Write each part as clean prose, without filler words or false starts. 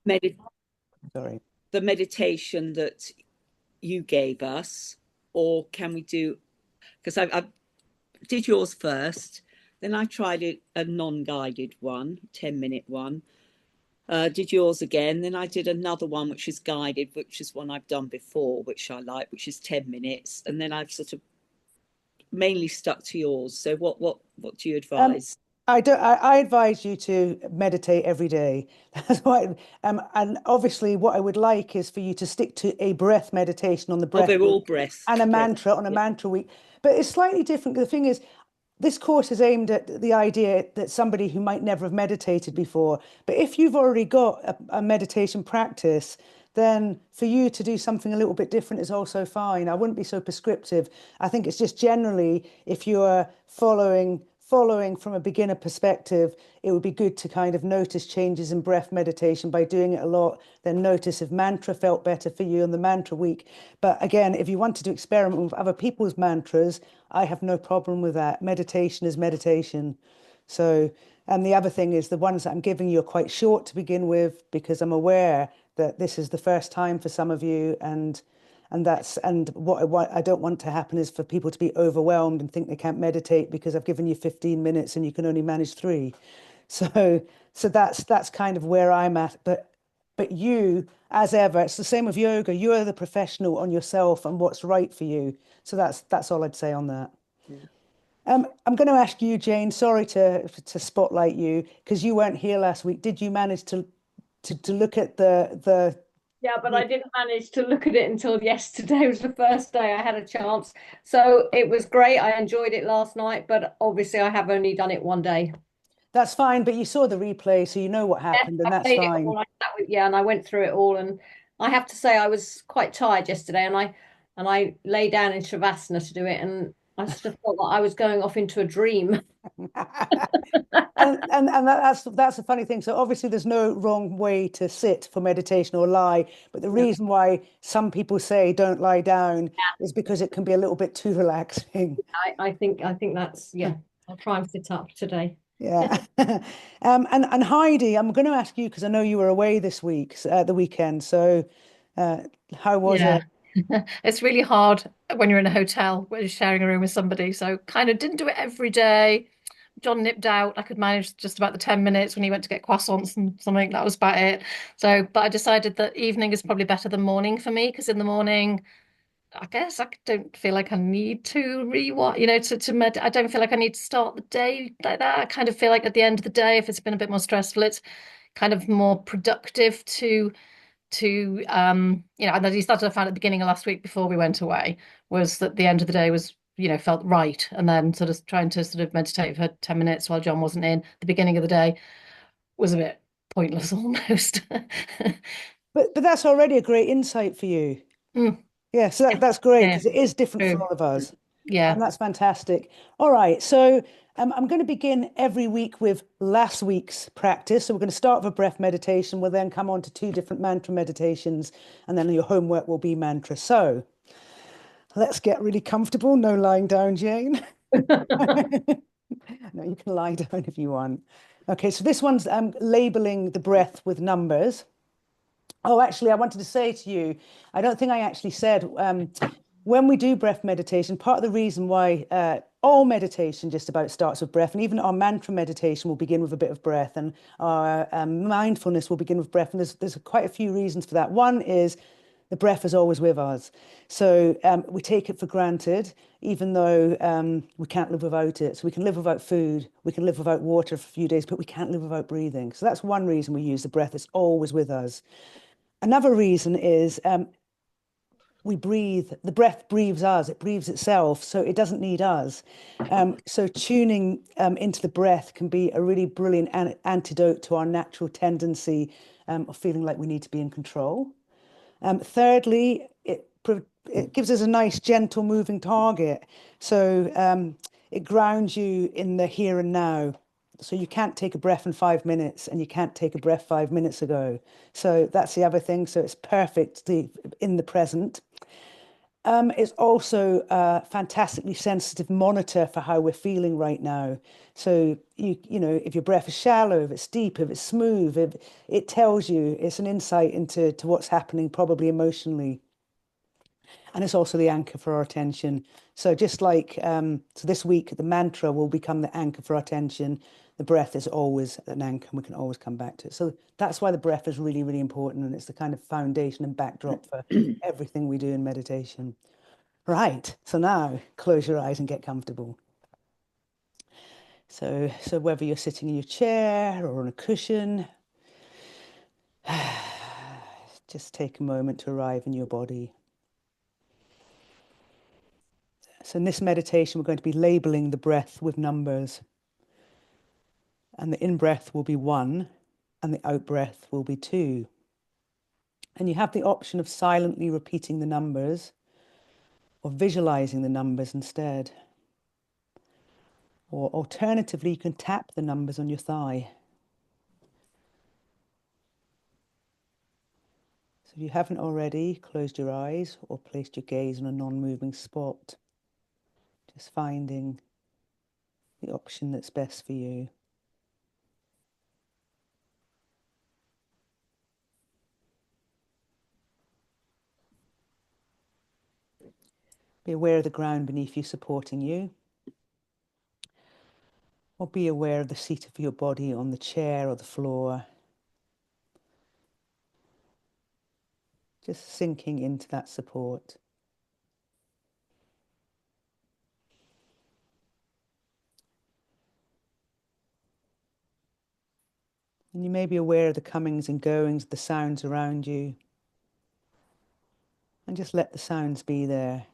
Medi Sorry. the meditation that you gave us, or can we do? Because I did yours first, then I tried a non-guided one, 10-minute one. Did yours again, then I did another one which is guided, which is one I've done before, which I like, which is 10 minutes, and then I've sort of mainly stuck to yours. So what do you Um, advise? I advise you to meditate every day. That's why, and obviously, what I would like is for you to stick to a breath meditation on the Oh, breath they're all week and a breath. mantra on a Yeah. mantra week. But it's slightly different. The thing is, this course is aimed at the idea that somebody who might never have meditated before, but if you've already got a meditation practice, then for you to do something a little bit different is also fine. I wouldn't be so prescriptive. I think it's just generally, if you are following from a beginner perspective, it would be good to kind of notice changes in breath meditation by doing it a lot, then notice if mantra felt better for you on the mantra week. But again, if you wanted to experiment with other people's mantras, I have no problem with that. Meditation is meditation. So, and the other thing is the ones that I'm giving you are quite short to begin with because I'm aware that this is the first time for some of you, and what I don't want to happen is for people to be overwhelmed and think they can't meditate because I've given you 15 minutes and you can only manage three. So that's kind of where I'm at. But you, as ever, it's the same with yoga. You are the professional on yourself and what's right for you. So that's all I'd say on that. I'm going to ask you, Jane. Sorry to spotlight you because you weren't here last week. Did you manage to look at Yeah, but I didn't manage to look at it until yesterday. It was the first day I had a chance. So it was great. I enjoyed it last night, but obviously I have only done it one day. That's fine, but you saw the replay, so you know what Yeah, happened, and I that's played it fine. all. Yeah, and I went through it all, and I have to say I was quite tired yesterday, and I lay down in Shavasana to do it, and I sort of felt like I was going off into a dream. And that's a funny thing. So obviously there's no wrong way to sit for meditation or lie, but the Yeah, reason why some people say don't lie down is because it can be a little bit too relaxing. I think that's yeah. I'll try and sit up today. Yeah. And Heidi, I'm going to ask you because I know you were away this week, the weekend. So uh, how was Yeah. it? It's really hard when you're in a hotel where you're sharing a room with somebody. So kind of didn't do it every day. John nipped out. I could manage just about the 10 minutes when he went to get croissants and something. That was about it. So, but I decided that evening is probably better than morning for me because in the morning, I guess I don't feel like I need to rewatch, to med. I don't feel like I need to start the day like that. I kind of feel like at the end of the day, if it's been a bit more stressful, it's kind of more productive to and at least that's what I found at the beginning of last week before we went away was that the end of the day was felt right, and then sort of trying to sort of meditate for 10 minutes while John wasn't in the beginning of the day was a bit pointless almost. But that's already a great insight for you. Mm, Yeah, so yeah, that's great yeah, because it is different for true. all of us. Yeah. And that's fantastic. All right, so I'm going to begin every week with last week's practice. So we're going to start with a breath meditation. We'll then come on to two different mantra meditations, and then your homework will be mantra. So let's get really comfortable. No lying down, Jane. No, you can lie down if you want. Okay, so this one's labeling the breath with numbers. Oh, actually, I wanted to say to you, I don't think I actually said when we do breath meditation, part of the reason why all meditation just about starts with breath, and even our mantra meditation will begin with a bit of breath, and our mindfulness will begin with breath. And there's quite a few reasons for that. One is the breath is always with us. So we take it for granted, even though we can't live without it. So we can live without food, we can live without water for a few days, but we can't live without breathing. So that's one reason we use the breath. It's always with us. Another reason is we breathe, the breath breathes us, it breathes itself, so it doesn't need us. So tuning into the breath can be a really brilliant antidote to our natural tendency of feeling like we need to be in control. Thirdly, it gives us a nice, gentle, moving target. So it grounds you in the here and now. So you can't take a breath in 5 minutes and you can't take a breath 5 minutes ago. So that's the other thing. So it's perfect in the present. It's also a fantastically sensitive monitor for how we're feeling right now. So you know, if your breath is shallow, if it's deep, if it's smooth, if it tells you, it's an insight into what's happening probably emotionally. And it's also the anchor for our attention. So just like so this week, the mantra will become the anchor for our attention. The breath is always an anchor, and we can always come back to it. So that's why the breath is really, really important, and it's the kind of foundation and backdrop for everything we do in meditation. Right, so now close your eyes and get comfortable. So whether you're sitting in your chair or on a cushion, just take a moment to arrive in your body. So in this meditation, we're going to be labeling the breath with numbers. And the in-breath will be 1, and the out-breath will be 2. And you have the option of silently repeating the numbers or visualizing the numbers instead. Or alternatively, you can tap the numbers on your thigh. So if you haven't already closed your eyes or placed your gaze on a non-moving spot, just finding the option that's best for you. Be aware of the ground beneath you supporting you, or be aware of the seat of your body on the chair or the floor. Just sinking into that support. And you may be aware of the comings and goings of the sounds around you. And just let the sounds be there,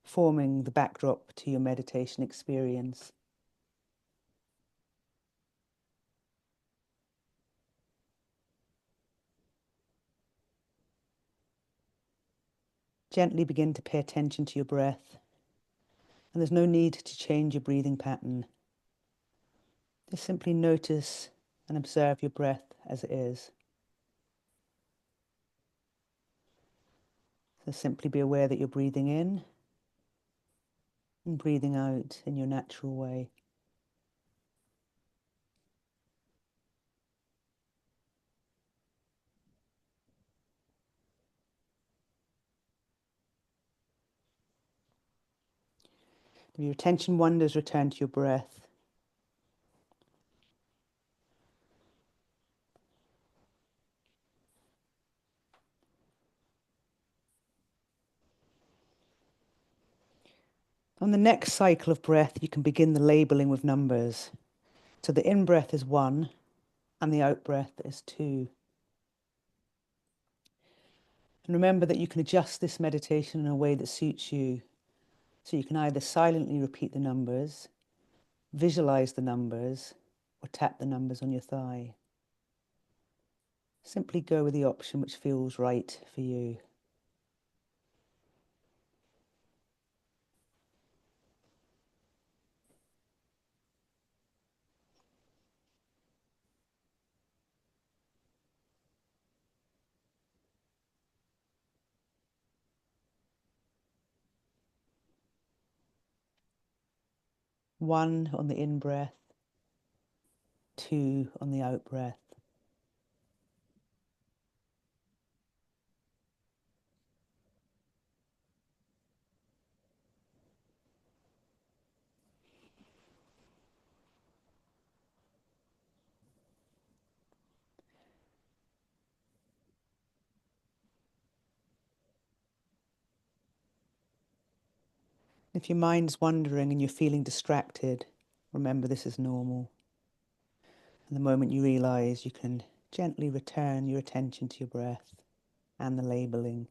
forming the backdrop to your meditation experience. Gently begin to pay attention to your breath. And there's no need to change your breathing pattern. Just simply notice and observe your breath as it is. So simply be aware that you're breathing in and breathing out in your natural way. If your attention wanders, return to your breath. On the next cycle of breath, you can begin the labeling with numbers. So the in-breath is 1 and the out-breath is 2. And remember that you can adjust this meditation in a way that suits you. So you can either silently repeat the numbers, visualize the numbers, or tap the numbers on your thigh. Simply go with the option which feels right for you. One on the in-breath, 2 on the out-breath. If your mind's wandering and you're feeling distracted, remember this is normal. And the moment you realize, you can gently return your attention to your breath and the labeling.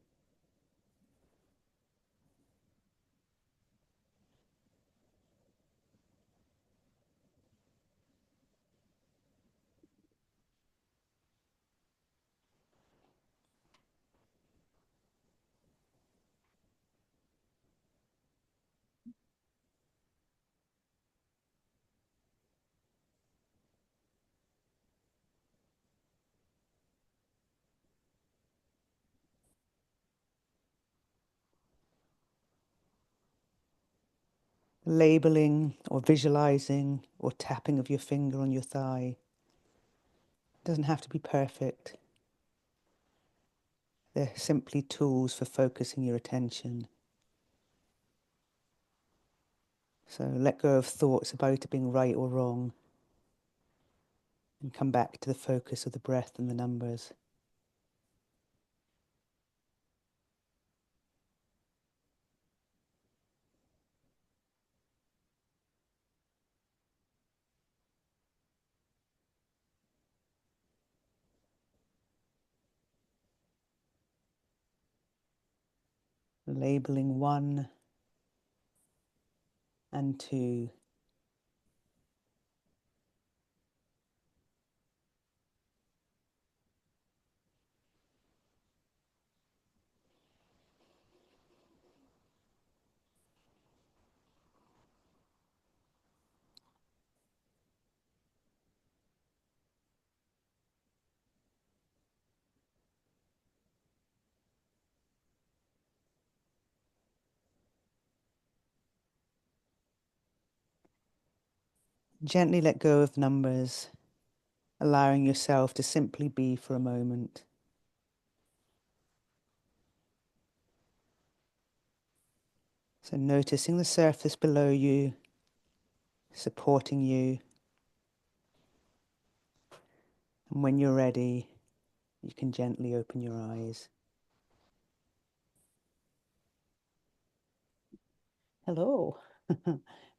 labeling or visualizing or tapping of your finger on your thigh. It doesn't have to be perfect. They're simply tools for focusing your attention. So let go of thoughts about it being right or wrong and come back to the focus of the breath and the numbers. Labeling 1 and 2. Gently let go of numbers, allowing yourself to simply be for a moment. So noticing the surface below you, supporting you. And when you're ready, you can gently open your eyes. Hello,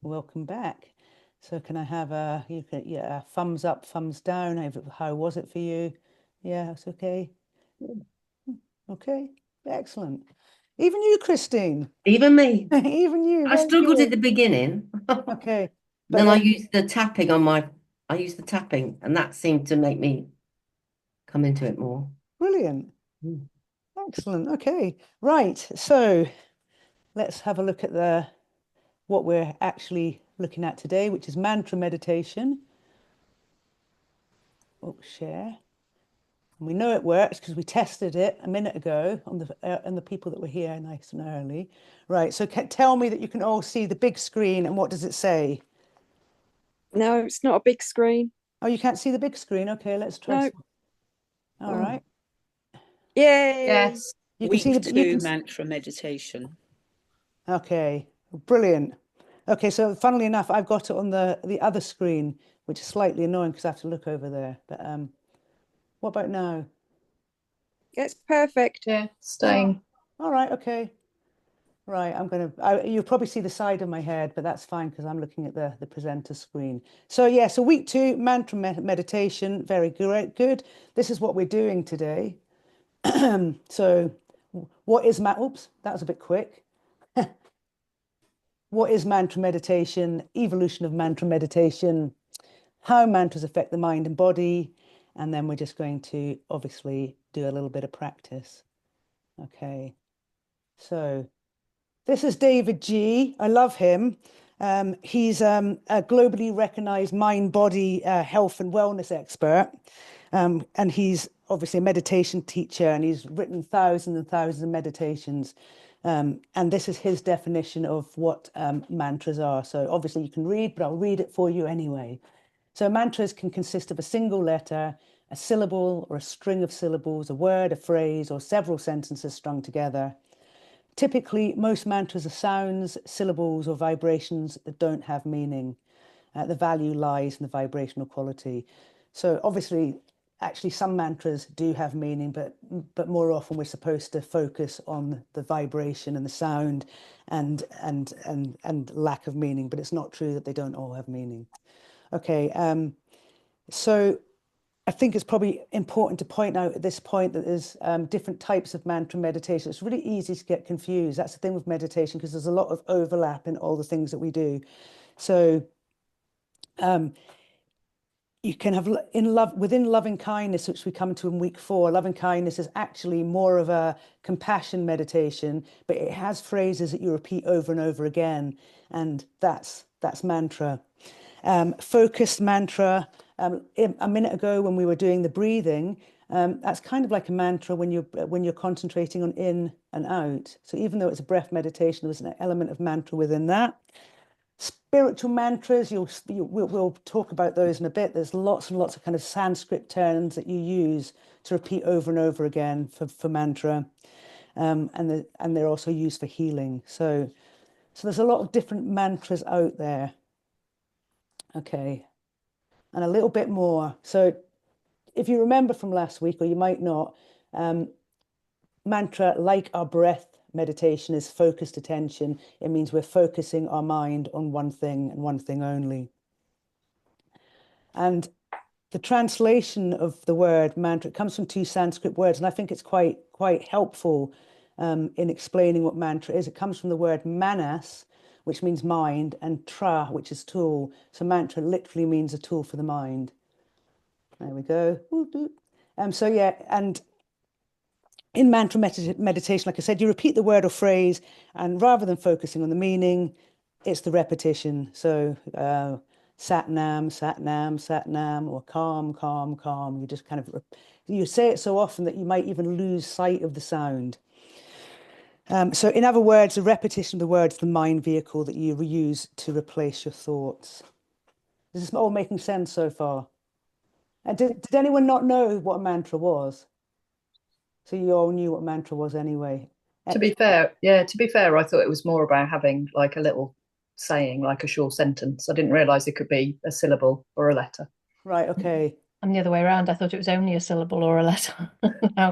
welcome back. So can I have a, a thumbs up, thumbs down? How was it for you? Yeah, it's okay. Okay, excellent. Even you, Christine. Even me. Even you. I Very struggled at good. the beginning. Okay, but Then I then used the tapping and that seemed to make me come into it more. brilliant. Mm. Excellent. Okay, right. So let's have a look at what we're actually looking at today, which is mantra meditation. Oh, share. And we know it works because we tested it a minute ago on the people that were here nice and early. Right. So tell me that you can all see the big screen, and what does it say? No, it's not a big screen. Oh, you can't see the big screen. Okay, let's try. No. All right. Yay. Yes. You can Week see the you 2 can. mantra meditation. Okay, brilliant. Okay, so funnily enough, I've got it on the other screen, which is slightly annoying because I have to look over there. But what about now? It's perfect. Yeah, staying. All right, okay. Right, you'll probably see the side of my head, but that's fine because I'm looking at the presenter screen. So yeah, so week 2, mantra meditation, very good. This is what we're doing today. So what is oops, that was a bit quick. What is mantra meditation, evolution of mantra meditation, how mantras affect the mind and body, and then we're just going to obviously do a little bit of practice. Okay, so this is David G. I love him. He's a globally recognized mind-body health and wellness expert, and he's obviously a meditation teacher, and he's written thousands and thousands of meditations. And this is his definition of what mantras are. So obviously you can read, but I'll read it for you anyway. So mantras can consist of a single letter, a syllable or a string of syllables, a word, a phrase, or several sentences strung together. Typically, most mantras are sounds, syllables, or vibrations that don't have meaning. The value lies in the vibrational quality. So obviously, actually some mantras do have meaning, but more often we're supposed to focus on the vibration and the sound and lack of meaning, but it's not true that they don't all have meaning. Okay, so I think it's probably important to point out at this point that there's different types of mantra meditation. It's really easy to get confused. That's the thing with meditation, because there's a lot of overlap in all the things that we do. So you can have within loving kindness, which we come to in week 4. Loving kindness is actually more of a compassion meditation, but it has phrases that you repeat over and over again, and that's mantra. Focused mantra. A minute ago when we were doing the breathing, that's kind of like a mantra when you're concentrating on in and out. So even though it's a breath meditation, there's an element of mantra within that. Spiritual mantras, we'll talk about those in a bit. There's lots and lots of kind of Sanskrit terms that you use to repeat over and over again for mantra, and they're also used for healing. So there's a lot of different mantras out there. Okay, and a little bit more. So if you remember from last week, or you might not, mantra, like our breath meditation, is focused attention. It means we're focusing our mind on one thing and one thing only. And the translation of the word mantra, it comes from two Sanskrit words, and I think it's quite helpful in explaining what mantra is. It comes from the word manas, which means mind, and tra, which is tool. So mantra literally means a tool for the mind. There we go. So yeah, and in mantra meditation, like I said, you repeat the word or phrase, and rather than focusing on the meaning, it's the repetition. So sat nam, sat nam, sat nam, or calm, calm, calm. You just kind of, you say it so often that you might even lose sight of the sound. So in other words, the repetition of the word is the mind vehicle that you use to replace your thoughts. Is this all making sense so far? And did anyone not know what a mantra was? So you all knew what mantra was anyway. To be fair, I thought it was more about having like a little saying, like a short sentence. I didn't realise it could be a syllable or a letter. Right, okay. And the other way around, I thought it was only a syllable or a letter.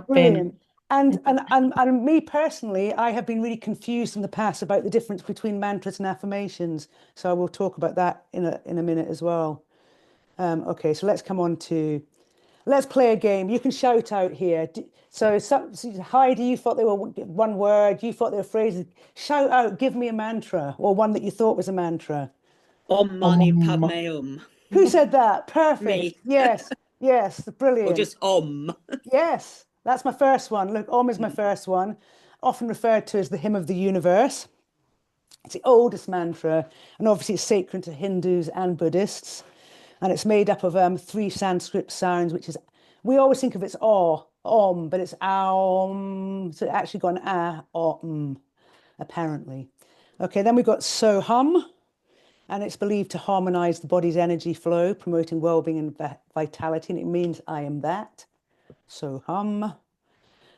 Brilliant. And me personally, I have been really confused in the past about the difference between mantras and affirmations. So I will talk about that in a minute as well. Okay, so let's play a game. You can shout out here. So Heidi, you thought they were one word. You thought they were phrases. Shout out, give me a mantra, or one that you thought was a mantra. Om mani padme hum. Who said that? Perfect. Me. Yes, brilliant. Or just om. Yes, that's my first one. Look, Om is my first one, often referred to as the hymn of the universe. It's the oldest mantra, and obviously it's sacred to Hindus and Buddhists. And it's made up of 3 Sanskrit sounds, which is, we always think of it as om, but it's aum. So it actually got an om, apparently. Okay, then we've got soham, and it's believed to harmonize the body's energy flow, promoting well-being and vitality, and it means I am that. Soham.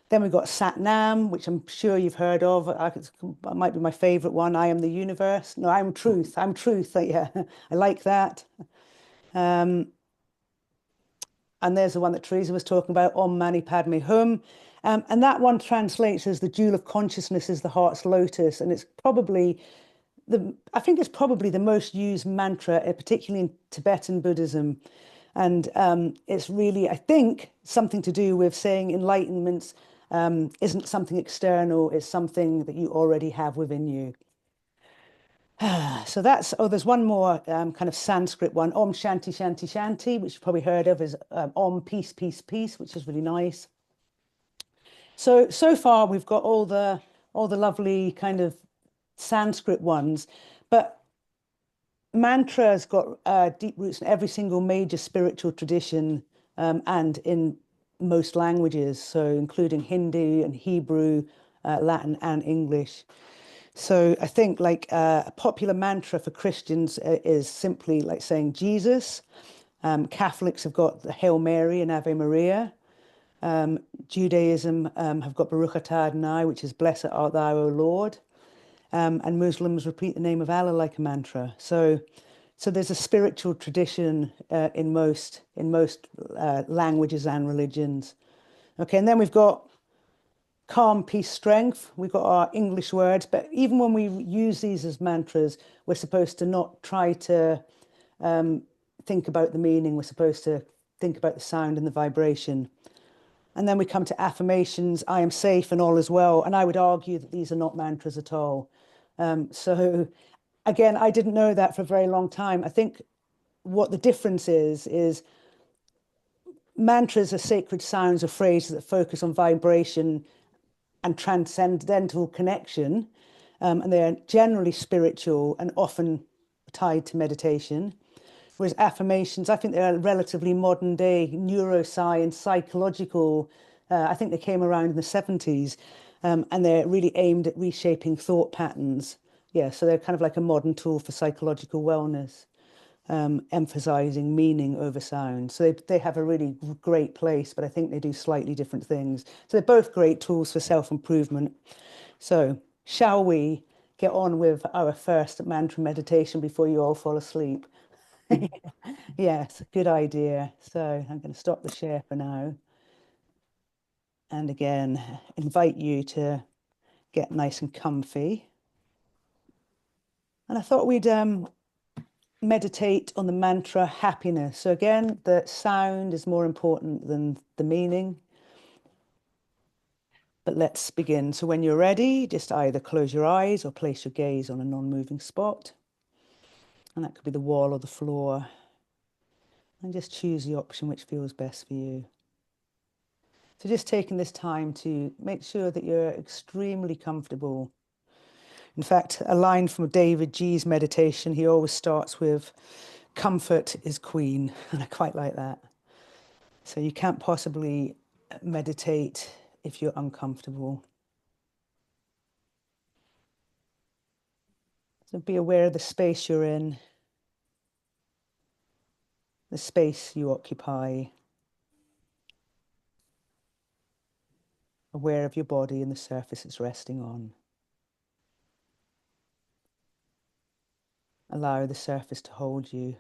Then we've got Sat Nam, which I'm sure you've heard of. It might be my favorite one. I am the universe. No, I'm truth. I'm truth. Yeah, I like that. And there's the one that Teresa was talking about, Om Mani Padme Hum. And that one translates as the jewel of consciousness is the heart's lotus. And it's probably I think it's probably the most used mantra, particularly in Tibetan Buddhism. And it's really, I think, something to do with saying enlightenment isn't something external, it's something that you already have within you. So there's one more kind of Sanskrit one, Om Shanti Shanti Shanti, which you've probably heard of as Om Peace Peace Peace, which is really nice. So far we've got all the lovely kind of Sanskrit ones, but mantra's got deep roots in every single major spiritual tradition and in most languages, so including Hindi and Hebrew, Latin and English. So I think like a popular mantra for Christians is simply like saying Jesus. Catholics have got the Hail Mary and Ave Maria. Judaism have got Baruch Atah Adonai, which is Blessed art thou, O Lord. And Muslims repeat the name of Allah like a mantra. So there's a spiritual tradition in most languages and religions. Okay, and then we've got calm, peace, strength. We've got our English words, but even when we use these as mantras, we're supposed to not try to think about the meaning. We're supposed to think about the sound and the vibration. And then we come to affirmations, I am safe and all is well. And I would argue that these are not mantras at all. So again, I didn't know that for a very long time. I think what the difference is mantras are sacred sounds or phrases that focus on vibration and transcendental connection, and they're generally spiritual and often tied to meditation. Whereas affirmations, I think they're a relatively modern day neuroscience, psychological. I think they came around in the 70s, and they're really aimed at reshaping thought patterns Yeah, so they're kind of like a modern tool for psychological wellness, emphasizing meaning over sound. So they have a really great place, but I think they do slightly different things. So they're both great tools for self-improvement. So shall we get on with our first mantra meditation before you all fall asleep? Yes, good idea. So I'm going to stop the share for now. And again, invite you to get nice and comfy. And I thought we'd meditate on the mantra happiness. So again, the sound is more important than the meaning. But let's begin. So when you're ready, just either close your eyes or place your gaze on a non-moving spot. And that could be the wall or the floor. And just choose the option which feels best for you. So just taking this time to make sure that you're extremely comfortable. In fact, a line from David G's meditation, he always starts with, "Comfort is queen," and I quite like that. So you can't possibly meditate if you're uncomfortable. So be aware of the space you're in, the space you occupy, aware of your body and the surface it's resting on. Allow the surface to hold you.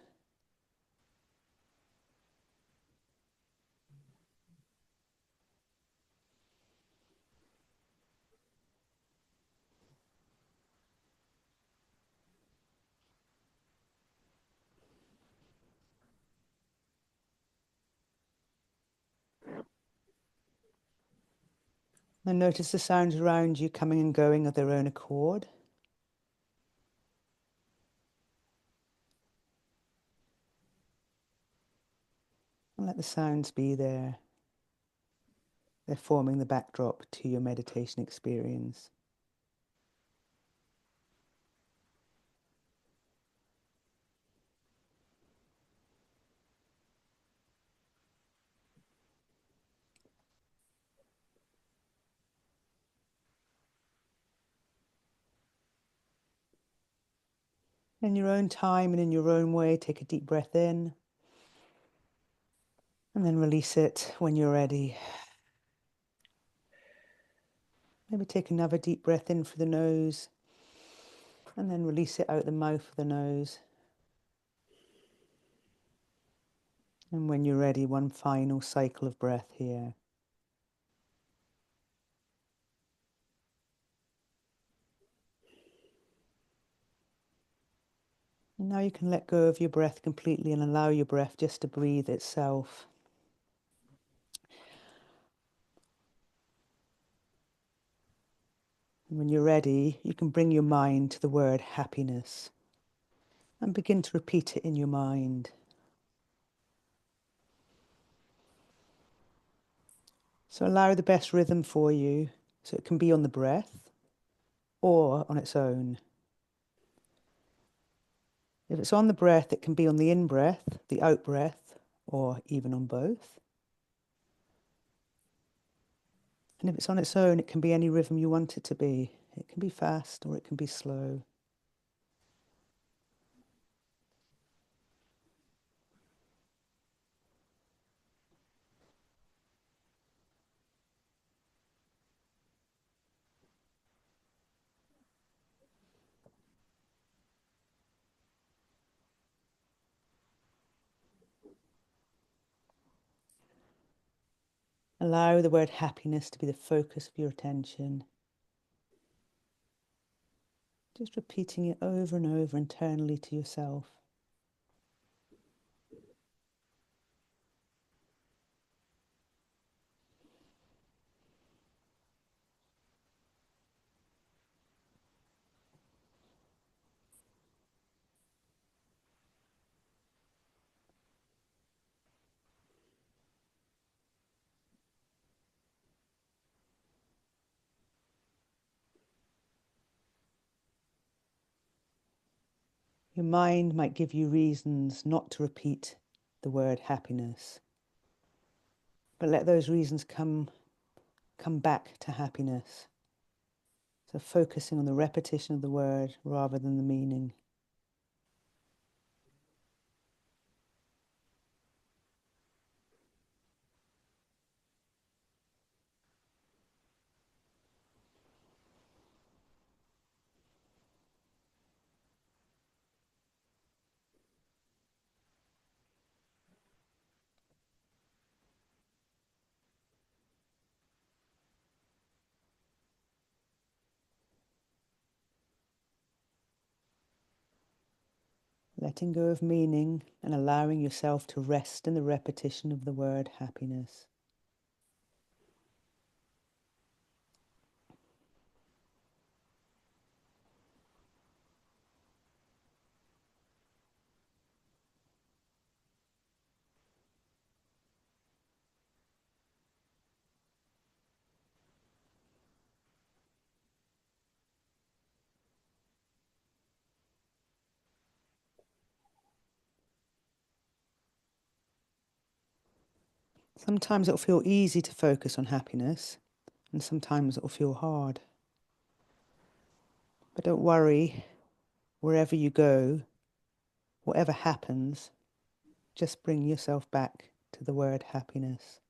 And notice the sounds around you coming and going of their own accord. And let the sounds be there. They're forming the backdrop to your meditation experience. In your own time and in your own way, take a deep breath in and then release it when you're ready. Maybe take another deep breath in through the nose and then release it out the mouth of the nose. And when you're ready, one final cycle of breath here. And now you can let go of your breath completely and allow your breath just to breathe itself. And when you're ready, you can bring your mind to the word happiness and begin to repeat it in your mind. So allow the best rhythm for you, so it can be on the breath or on its own. If it's on the breath, it can be on the in-breath, the out-breath, or even on both. And if it's on its own, it can be any rhythm you want it to be. It can be fast or it can be slow. Allow the word happiness to be the focus of your attention. Just repeating it over and over internally to yourself. Your mind might give you reasons not to repeat the word happiness, but let those reasons come back to happiness. So focusing on the repetition of the word rather than the meaning. Letting go of meaning and allowing yourself to rest in the repetition of the word happiness. Sometimes it'll feel easy to focus on happiness, and sometimes it'll feel hard. But don't worry, wherever you go, whatever happens, just bring yourself back to the word happiness.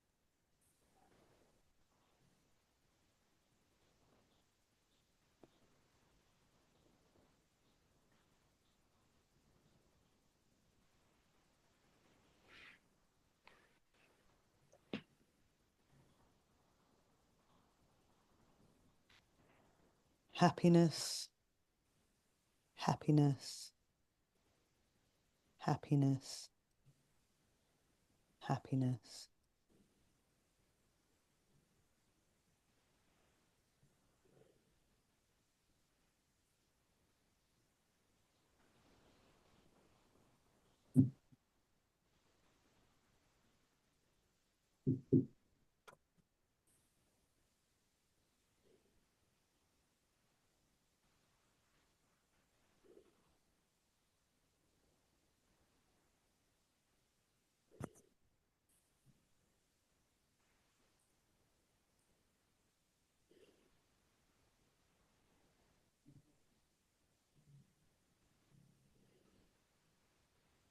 Happiness, happiness, happiness, happiness.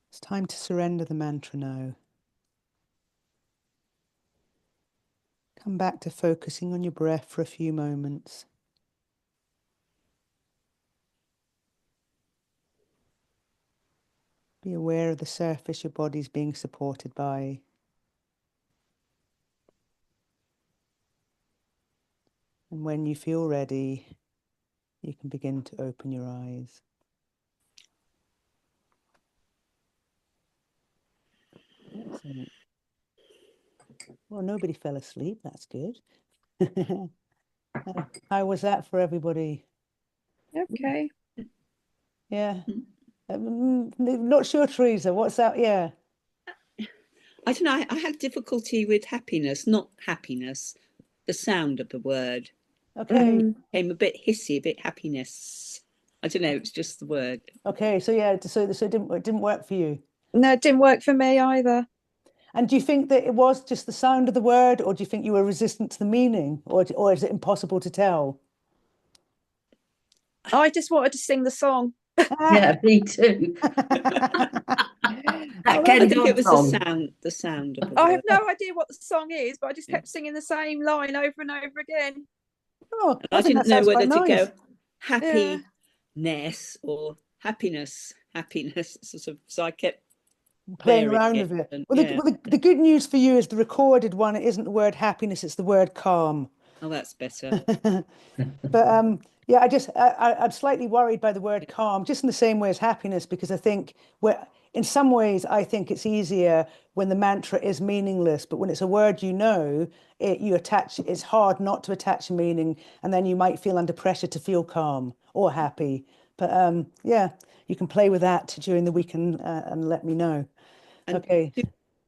It's time to surrender the mantra now. Come back to focusing on your breath for a few moments. Be aware of the surface your body's being supported by. And when you feel ready, you can begin to open your eyes. Excellent. Well, nobody fell asleep. That's good. How was that for everybody? Okay. Yeah. Not sure, Teresa. What's that? Yeah. I don't know. I had difficulty with happiness, not happiness, the sound of the word. Okay. Came a bit hissy, a bit happiness. I don't know. It's just the word. Okay. So yeah. So it didn't work for you. No, it didn't work for me either. And do you think that it was just the sound of the word, or do you think you were resistant to the meaning, or is it impossible to tell? I just wanted to sing the song. Yeah, me too. That Oh, I Ken think it Dodd was song. the sound of the I word. have no idea what the song is, but I just Yeah. kept singing the same line over and over again. Oh, I think that didn't know sounds whether quite to nice. go happiness or happiness, sort of. So I kept Playing clearing around it. with it. And, Well, yeah. the good news for you is the recorded one. It isn't the word happiness; it's the word calm. Oh, that's better. But yeah, I'm slightly worried by the word calm, just in the same way as happiness, because I think in some ways I think it's easier when the mantra is meaningless, but when it's a word it's hard not to attach a meaning, and then you might feel under pressure to feel calm or happy. But yeah, you can play with that during the week and let me know. And Okay.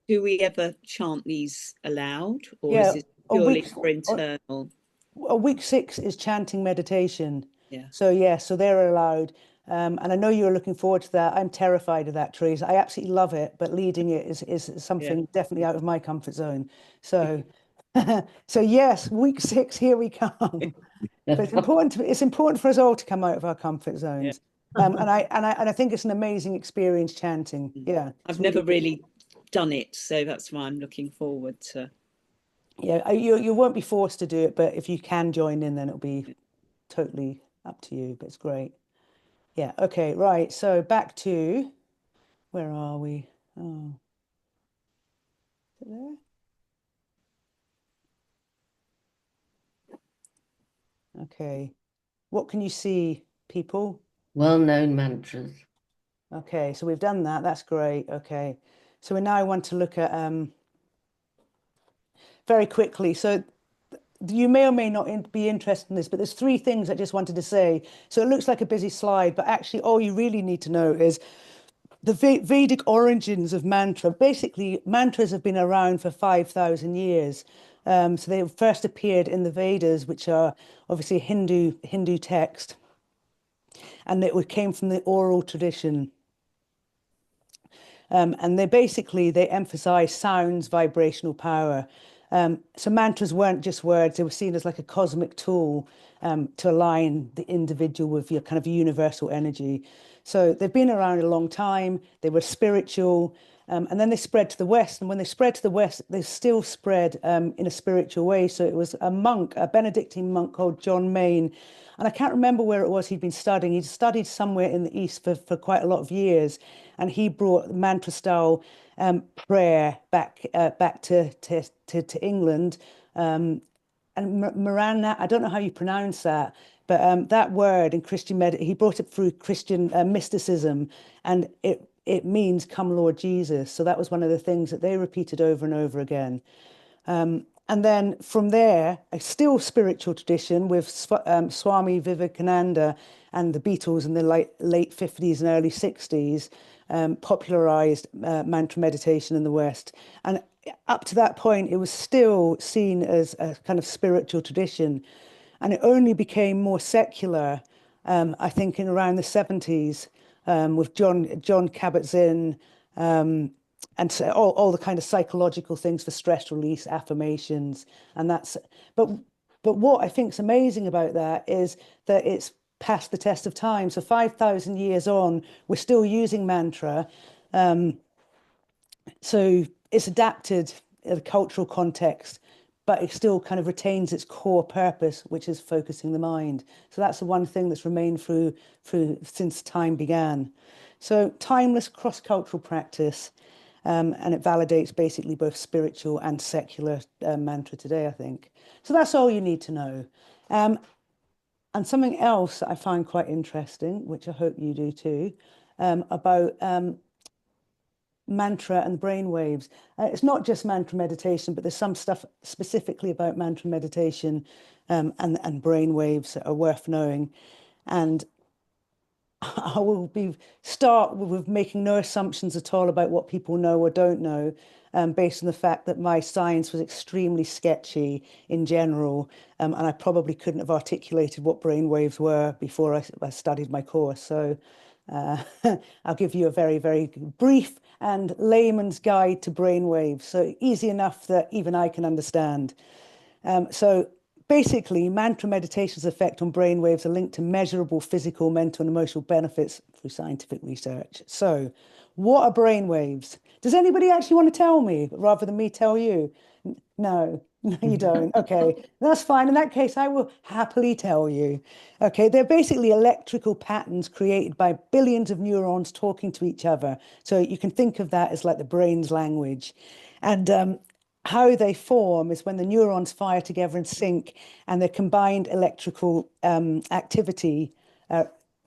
do we ever chant these aloud, or Yeah, is it on purely week for internal? week 6 is chanting meditation. Yeah. So yeah, so they're allowed. And I know you're looking forward to that. I'm terrified of that, Teresa. I absolutely love it, but leading it is something definitely out of my comfort zone. So So yes, week 6, here we come. But it's important for us all to come out of our comfort zones. And I think it's an amazing experience chanting. Yeah. I've never really done it, so that's why I'm looking forward to. Yeah, you won't be forced to do it, but if you can join in, then it'll be totally up to you. But it's great. Yeah. Okay. Right. So back to where are we? Oh, is it there? Okay. What can you see, people? Well-known mantras. Okay, so we've done that. That's great. Okay. So we now want to look at very quickly. So you may or may not be interested in this, but there's 3 things I just wanted to say. So it looks like a busy slide, but actually all you really need to know is the Vedic origins of mantra. Basically, mantras have been around for 5,000 years. So they first appeared in the Vedas, which are obviously a Hindu text, and it came from the oral tradition. And they emphasize sounds, vibrational power. So mantras weren't just words, they were seen as like a cosmic tool to align the individual with your kind of universal energy. So they've been around a long time, they were spiritual, and then they spread to the West. And when they spread to the West, they still spread in a spiritual way. So it was a monk, a Benedictine monk called John Main. And I can't remember where it was he'd been studying. He'd studied somewhere in the East for quite a lot of years. And he brought mantra style prayer back to England. And Marana, I don't know how you pronounce that, but that word in Christian he brought it through Christian mysticism, and it means "Come, Lord Jesus." So that was one of the things that they repeated over and over again. And then from there, a still spiritual tradition with Swami Vivekananda and the Beatles in the late 50s and early 60s popularized mantra meditation in the West. And up to that point, it was still seen as a kind of spiritual tradition. And it only became more secular, I think, in around the 70s with John Kabat-Zinn, and so all the kind of psychological things for stress release, affirmations, and but what I think is amazing about that is that it's passed the test of time. So 5,000 years on, we're still using mantra. So it's adapted in a cultural context, but it still kind of retains its core purpose, which is focusing the mind. So that's the one thing that's remained through since time began. So timeless cross-cultural practice. And it validates basically both spiritual and secular mantra today, I think. So that's all you need to know. And something else that I find quite interesting, which I hope you do too, about mantra and brain waves. It's not just mantra meditation, but there's some stuff specifically about mantra meditation and brain waves that are worth knowing. And I will start with making no assumptions at all about what people know or don't know, based on the fact that my science was extremely sketchy in general, and I probably couldn't have articulated what brain waves were before I studied my course. So I'll give you a very, very brief and layman's guide to brain waves, so easy enough that even I can understand. So basically, mantra meditation's effect on brain waves are linked to measurable physical, mental, and emotional benefits through scientific research. So, what are brain waves? Does anybody actually want to tell me rather than me tell you? No, no, you don't. Okay, that's fine. In that case, I will happily tell you. Okay, they're basically electrical patterns created by billions of neurons talking to each other. So you can think of that as like the brain's language. And how they form is when the neurons fire together in sync, and their combined electrical activity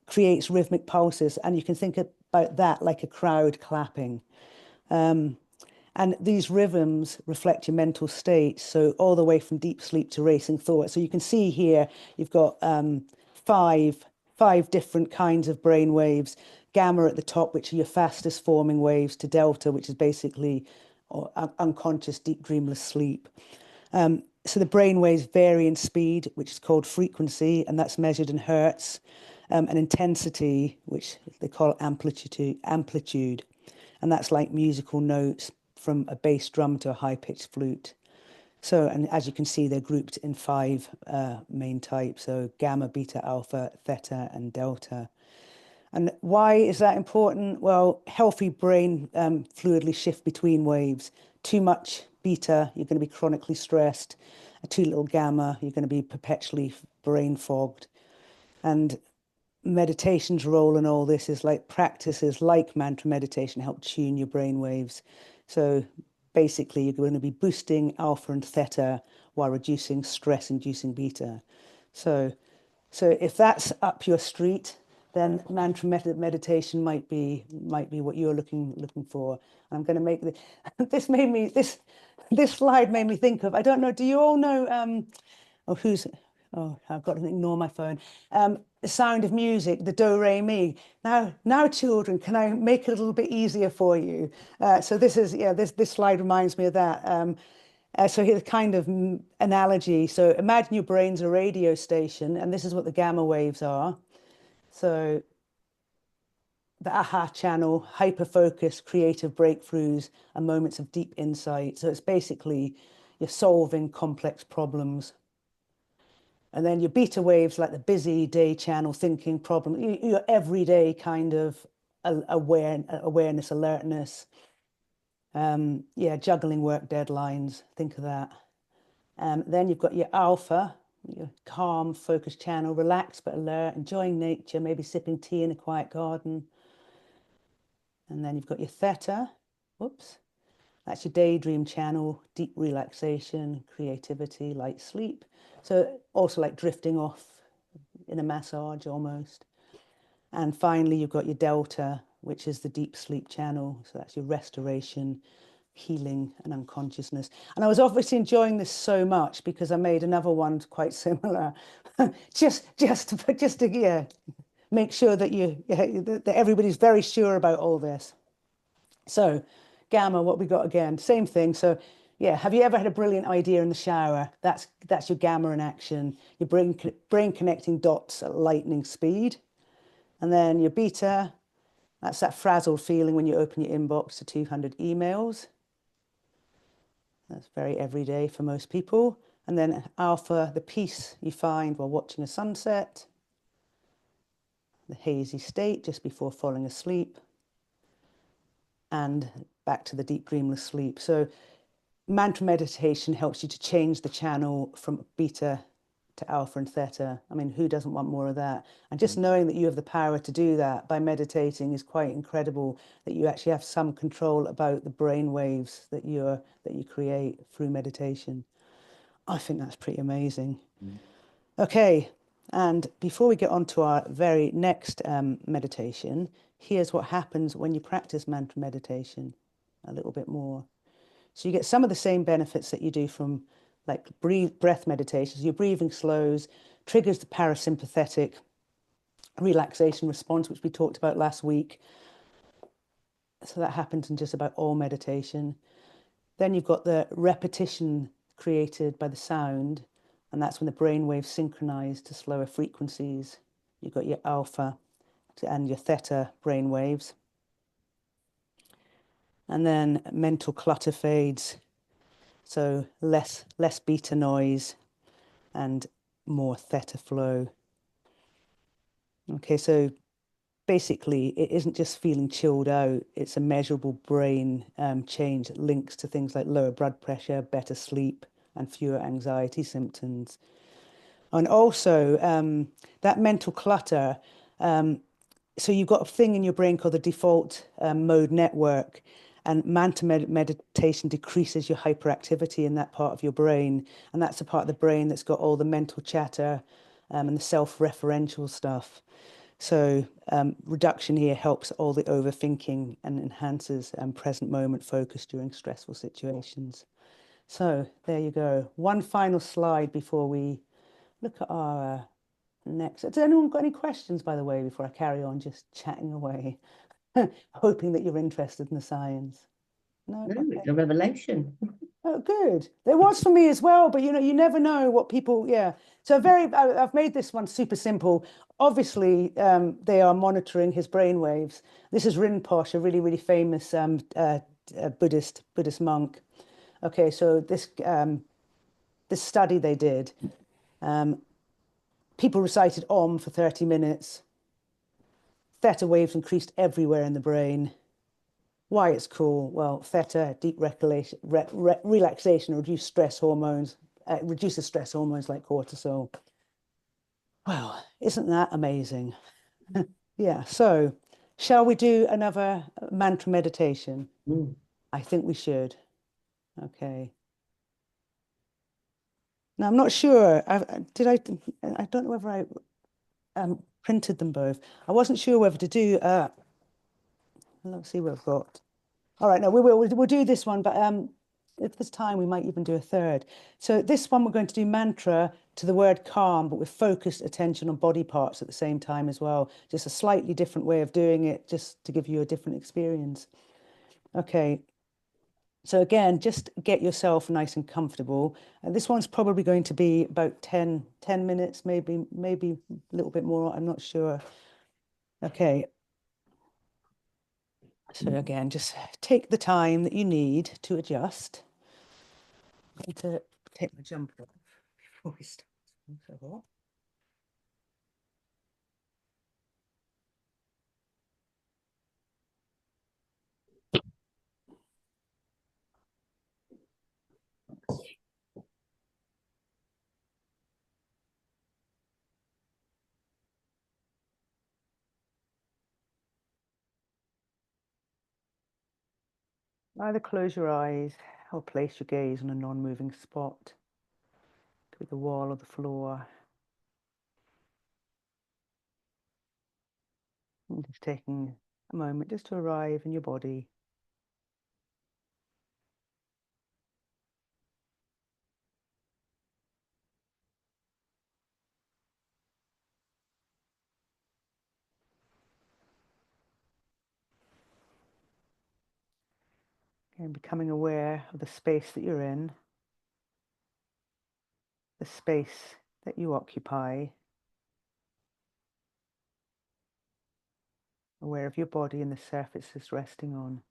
creates rhythmic pulses. And you can think about that like a crowd clapping. And these rhythms reflect your mental state. So all the way from deep sleep to racing thought. So you can see here, you've got five different kinds of brain waves. Gamma at the top, which are your fastest forming waves, to delta, which is basically unconscious, deep, dreamless sleep. So the brain waves vary in speed, which is called frequency, and that's measured in hertz, and intensity, which they call amplitude, and that's like musical notes from a bass drum to a high-pitched flute. So, and as you can see, they're grouped in 5 main types. So gamma, beta, alpha, theta, and delta. And why is that important? Well, healthy brain fluidly shift between waves. Too much beta, you're going to be chronically stressed. Too little gamma, you're going to be perpetually brain fogged. And meditation's role in all this is like practices like mantra meditation help tune your brain waves. So basically, you're going to be boosting alpha and theta while reducing stress-inducing beta. So if that's up your street, then mantra meditation might be what you're looking for. I'm going to make this slide made me think of, I don't know, do you all know I've got to ignore my phone. The Sound of Music, the do re mi. Now, children, can I make it a little bit easier for you? So this is this slide reminds me of that. So here's a kind of analogy. So imagine your brain's a radio station, and this is what the gamma waves are. So the aha channel, hyper focus, creative breakthroughs, and moments of deep insight. So it's basically you're solving complex problems. And then your beta waves, like the busy day channel, thinking problem, your everyday kind of awareness, alertness. Juggling work deadlines, think of that. Then you've got your alpha, your calm, focused channel, relaxed but alert, enjoying nature, maybe sipping tea in a quiet garden. And then you've got your theta, whoops, that's your daydream channel, deep relaxation, creativity, light sleep. So also like drifting off in a massage almost. And finally, you've got your delta, which is the deep sleep channel. So that's your restoration, healing, and unconsciousness. And I was obviously enjoying this so much because I made another one quite similar, just to make sure that that everybody's very sure about all this. So gamma, what we got again, same thing. So yeah, have you ever had a brilliant idea in the shower? That's your gamma in action. Your brain connecting dots at lightning speed. And then your beta, that's that frazzled feeling when you open your inbox to 200 emails. That's very everyday for most people. And then alpha, the peace you find while watching a sunset. The hazy state just before falling asleep. And back to the deep dreamless sleep. So mantra meditation helps you to change the channel from beta to alpha and theta. I mean, who doesn't want more of that? And just knowing that you have the power to do that by meditating is quite incredible, that you actually have some control about the brain waves that you create through meditation. I think that's pretty amazing. Okay, and before we get on to our very next meditation, here's what happens when you practice mantra meditation a little bit more. So you get some of the same benefits that you do from like breath meditation. So your breathing slows, triggers the parasympathetic relaxation response, which we talked about last week. So that happens in just about all meditation. Then you've got the repetition created by the sound, and that's when the brain waves synchronize to slower frequencies. You've got your alpha and your theta brain waves. And then mental clutter fades. So less beta noise and more theta flow. Okay, so basically it isn't just feeling chilled out, it's a measurable brain change that links to things like lower blood pressure, better sleep, and fewer anxiety symptoms. And also that mental clutter, so you've got a thing in your brain called the default mode network, and mantra meditation decreases your hyperactivity in that part of your brain. And that's the part of the brain that's got all the mental chatter and the self-referential stuff. So reduction here helps all the overthinking and enhances present moment focus during stressful situations. So there you go. One final slide before we look at our next. Has anyone got any questions, by the way, before I carry on just chatting away? Hoping that you're interested in the science. No, No, okay. it's a revelation. Oh, good. There was for me as well, but you never know what people. Yeah. So I've made this one super simple. Obviously, they are monitoring his brain waves. This is Rinpoche, a really, really famous Buddhist monk. Okay, so this this study they did. People recited Om for 30 minutes. Theta waves increased everywhere in the brain. Why it's cool? Well, theta, deep relaxation, reduces stress hormones like cortisol. Well, isn't that amazing? Yeah, so shall we do another mantra meditation? I think we should. Okay. Now, I'm not sure. I don't know whether I printed them both. I wasn't sure whether to do, let's see what I've got. All right, no, we'll do this one, but if there's time, we might even do a third. So this one, we're going to do mantra to the word calm, but with focused attention on body parts at the same time as well. Just a slightly different way of doing it, just to give you a different experience. Okay. So again, just get yourself nice and comfortable. This one's probably going to be about 10 minutes, maybe a little bit more. I'm not sure. Okay. So again, just take the time that you need to adjust. I'm going to take my jumper off before we start. So, either close your eyes or place your gaze on a non-moving spot. Could be the wall or the floor. And just taking a moment just to arrive in your body. And becoming aware of the space that you're in, the space that you occupy, aware of your body and the surface it's resting on.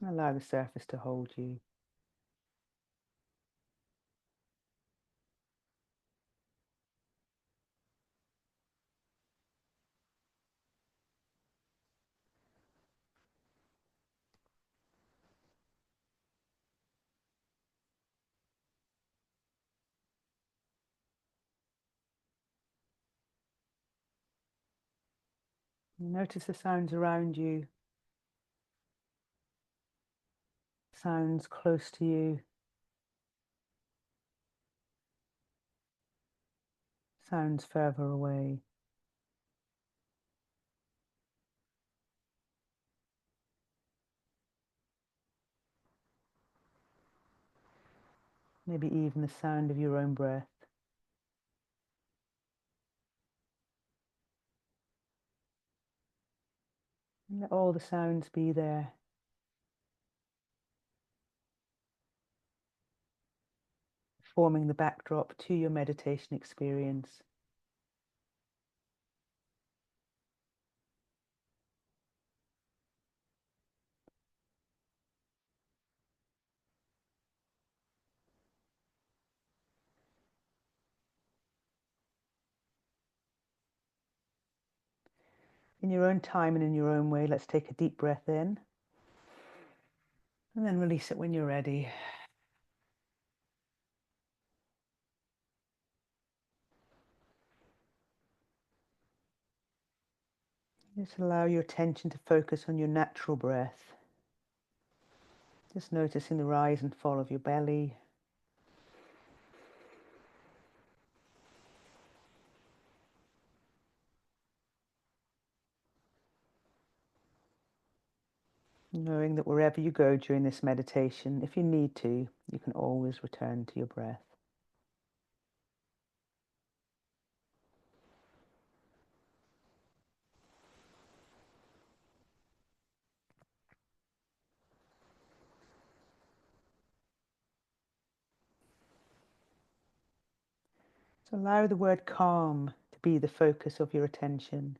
And allow the surface to hold you. Notice the sounds around you, sounds close to you, sounds further away. Maybe even the sound of your own breath. And let all the sounds be there. Forming the backdrop to your meditation experience. In your own time and in your own way, let's take a deep breath in. And then release it when you're ready. Just allow your attention to focus on your natural breath. Just noticing the rise and fall of your belly. Knowing that wherever you go during this meditation, if you need to, you can always return to your breath. So allow the word calm to be the focus of your attention.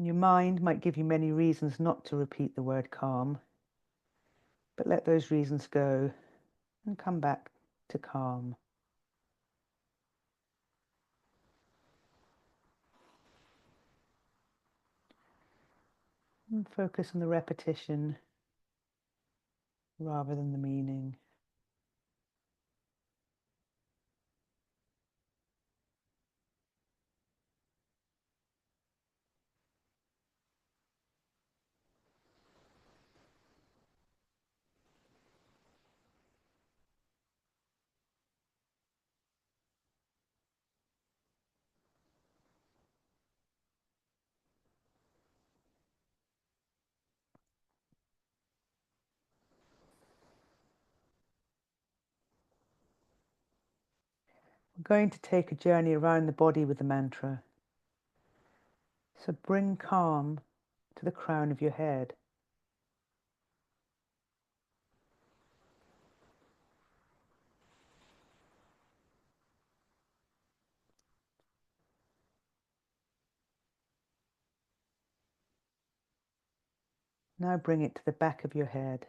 And your mind might give you many reasons not to repeat the word calm, but let those reasons go and come back to calm. And focus on the repetition rather than the meaning. We're going to take a journey around the body with the mantra. So bring calm to the crown of your head. Now bring it to the back of your head.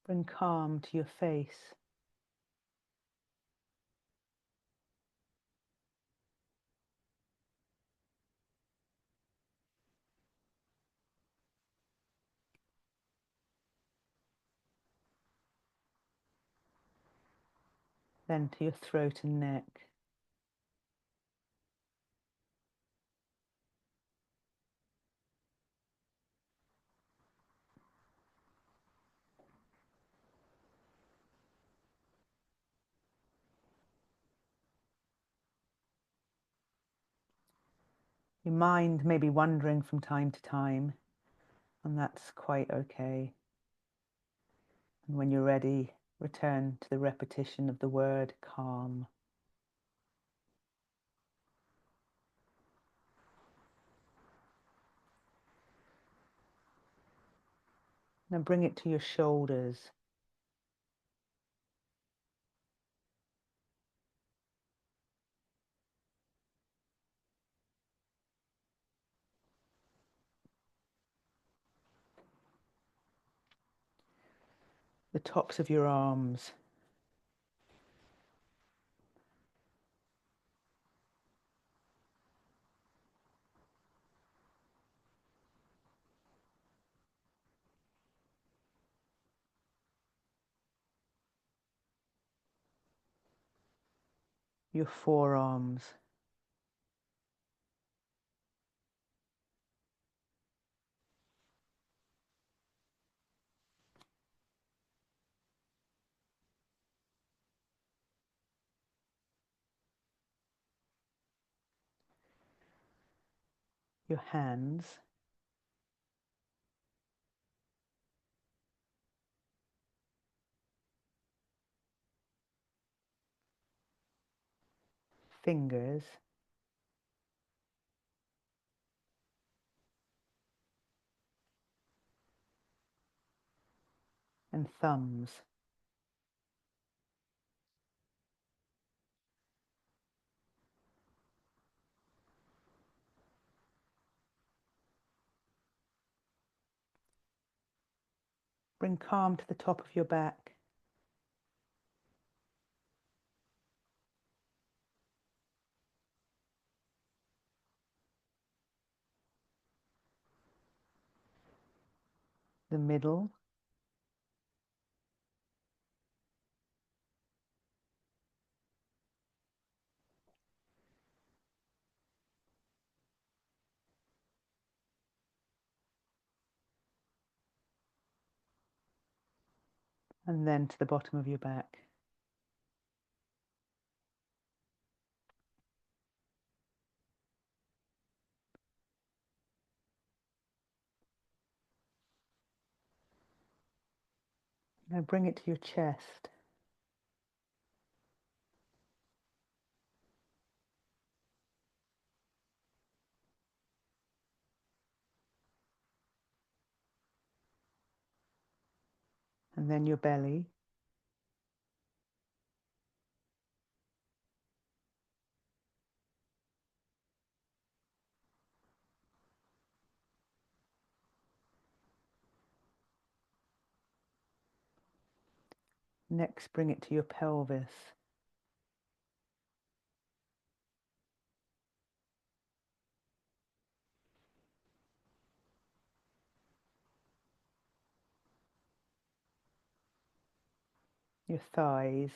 Bring calm to your face. Then to your throat and neck. Your mind may be wandering from time to time, and that's quite okay. And when you're ready, return to the repetition of the word calm. Now bring it to your shoulders. The tops of your arms. Your forearms. Your hands. Fingers. And thumbs. Bring calm to the top of your back. The middle. And then to the bottom of your back. Now bring it to your chest. and then your belly. Next, bring it to your pelvis. Your thighs.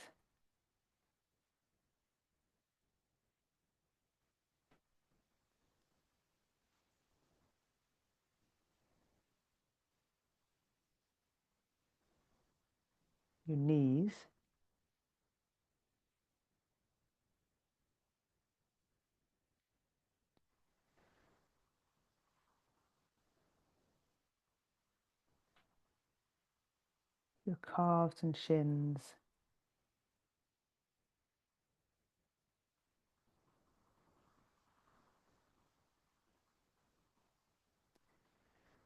Your knees. Your calves and shins.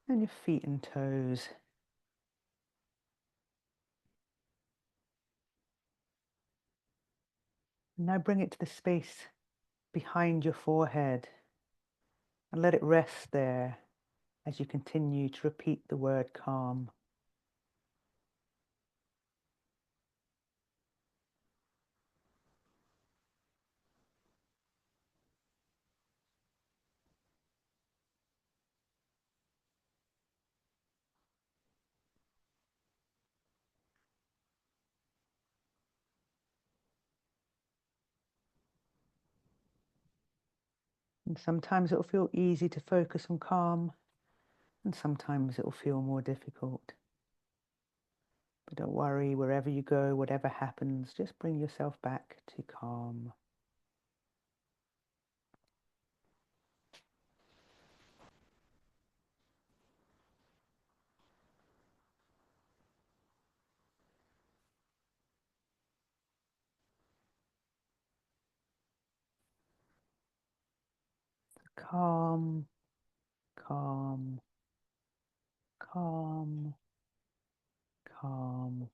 And your feet and toes. Now bring it to the space behind your forehead and let it rest there as you continue to repeat the word calm. And sometimes it will feel easy to focus on calm, and sometimes it will feel more difficult. But don't worry, wherever you go, whatever happens, just bring yourself back to calm. Calm, calm, calm, calm.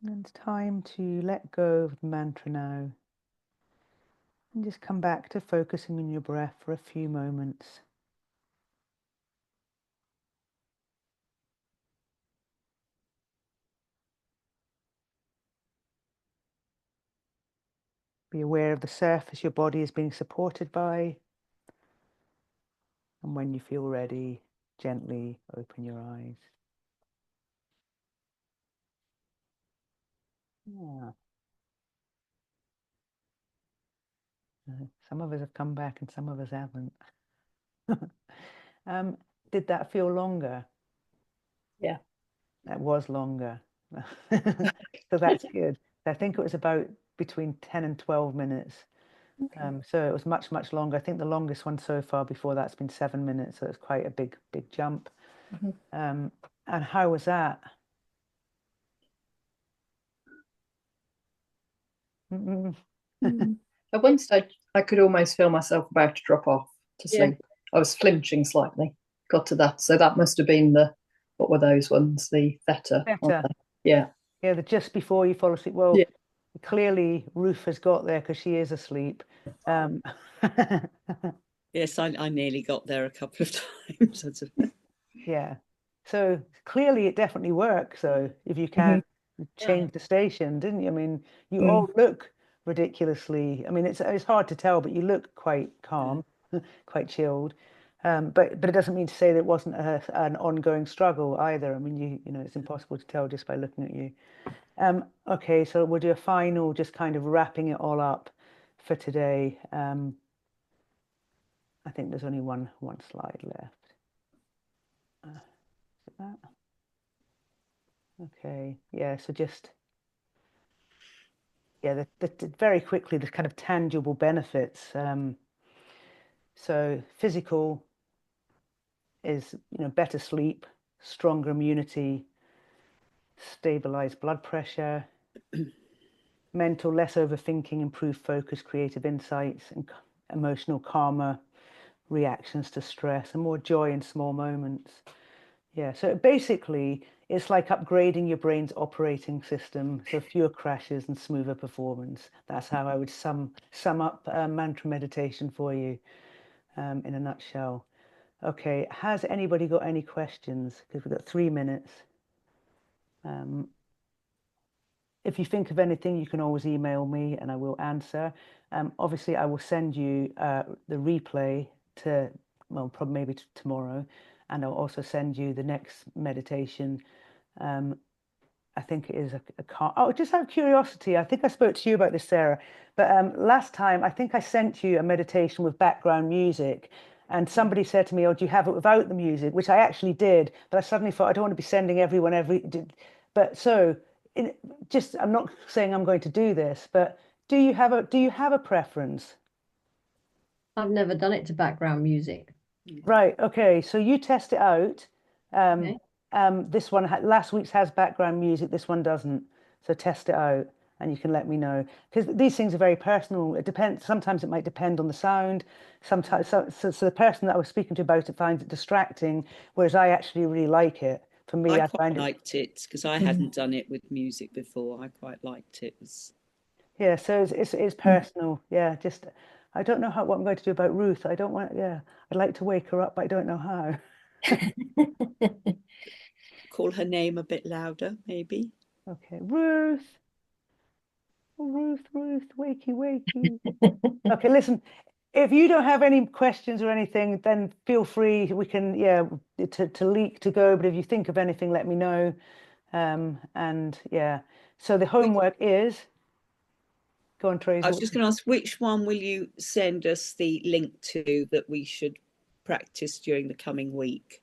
And it's time to let go of the mantra now and just come back to focusing on your breath for a few moments. Be aware of the surface your body is being supported by. And when you feel ready, gently open your eyes. Yeah. Some of us have come back and some of us haven't. Did that feel longer? Yeah. That was longer. So that's good. I think it was about between 10 and 12 minutes. Okay. So it was much, much longer. I think the longest one so far before that's been 7 minutes. So it's quite a big, big jump. Mhm. And how was that? Mm-mm. At one stage, I could almost feel myself about to drop off to Yeah. sleep. I was flinching slightly. Got to that. So that must have been what were those ones? The theta, aren't Theta. they? Yeah. Yeah, just before you fall asleep. Well, Yeah. clearly Ruth has got there because she is asleep. Yes, I nearly got there a couple of times. Yeah. So clearly it definitely works. So if you can change the station, didn't you? I mean, you all look ridiculously. I mean, it's hard to tell, but you look quite calm, quite chilled. But it doesn't mean to say that it wasn't an ongoing struggle either. I mean, you know, it's impossible to tell just by looking at you. Okay, so we'll do a final, just kind of wrapping it all up for today. I think there's only one slide left. Is it that? Okay, yeah, so just, yeah, very quickly, the kind of tangible benefits. So physical is, better sleep, stronger immunity, stabilized blood pressure, mental, less overthinking, improved focus, creative insights, and emotional calmer reactions to stress, and more joy in small moments. Yeah, so basically, it's like upgrading your brain's operating system, so fewer crashes and smoother performance. That's how I would sum up mantra meditation for you in a nutshell. Okay, has anybody got any questions? Because we've got 3 minutes. If you think of anything, you can always email me and I will answer. Obviously, I will send you the replay well, probably maybe tomorrow, and I'll also send you the next meditation. I think it is oh, just out of curiosity, I think I spoke to you about this, Sarah, but last time I think I sent you a meditation with background music, and somebody said to me, "Oh, do you have it without the music?" Which I actually did, but I suddenly thought I don't want to be sending everyone but so just I'm not saying I'm going to do this, but do you have a preference? I've never done it to background music. Right, okay, so you test it out. Okay. This one last week's has background music, this one doesn't. So test it out and you can let me know. Because these things are very personal. It depends, sometimes it might depend on the sound. Sometimes so the person that I was speaking to about it finds it distracting, whereas I actually really like it. For me, I I quite find it. liked it because I hadn't done it with music before. I quite liked it. Yeah, so it's personal. Yeah, just I don't know what I'm going to do about Ruth. I don't want, yeah, I'd like to wake her up, but I don't know how. Call her name a bit louder, maybe. Okay, Ruth. Oh, Ruth, wakey, wakey. Okay, listen, if you don't have any questions or anything, then feel free. We can, yeah, to go. But if you think of anything, let me know. And yeah, so the homework is, go on, Tracy. I was just going to ask, which one will you send us the link to that we should practice during the coming week?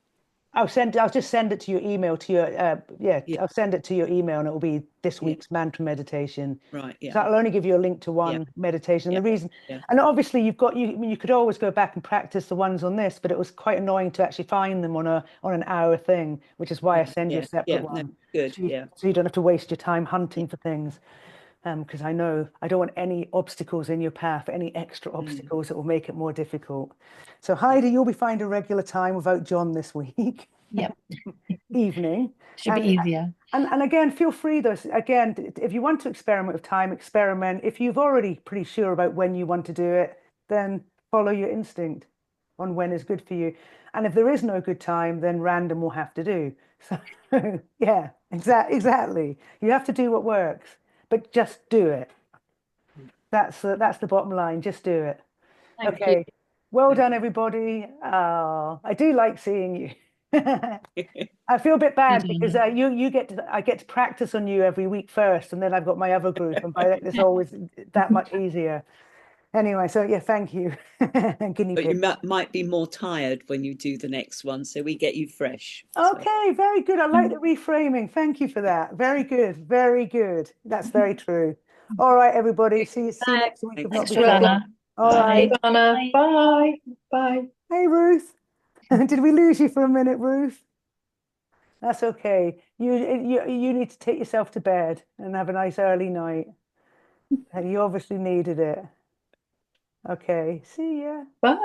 I'll just send it to your email, to your, yeah, I'll send it to your email and it will be this week's mantra meditation. Right, yeah. So I'll only give you a link to one meditation. The reason, and obviously you could always go back and practice the ones on this, but it was quite annoying to actually find them on an hour thing, which is why I send you a separate one. No, good, so you don't have to waste your time hunting for things. Because I know I don't want any obstacles in your path, any extra obstacles that will make it more difficult. So Heidi, you'll be finding a regular time without John this week. Yep. Evening. Should be easier. And again, feel free though, again, if you want to experiment with time, experiment. If you've already pretty sure about when you want to do it, then follow your instinct on when is good for you. And if there is no good time, then random will have to do. So yeah, exactly. You have to do what works. But just do it. That's the bottom line. Just do it. Thank Okay. you. Well done, everybody. I do like seeing you. I feel a bit bad because I get to practice on you every week first, and then I've got my other group, and by that it's always that much easier. Anyway, so yeah, thank you. Guinea But pig. you might be more tired when you do the next one, so we get you fresh. Okay, very good. I like the reframing. Thank you for that. Very good. Very good. That's very true. All right, everybody. See you next week. If not Thanks, before. Joanna. All right. Anna, bye. Bye. Hey, Ruth. Did we lose you for a minute, Ruth? That's okay. You need to take yourself to bed and have a nice early night. And you obviously needed it. Okay. See ya. Bye.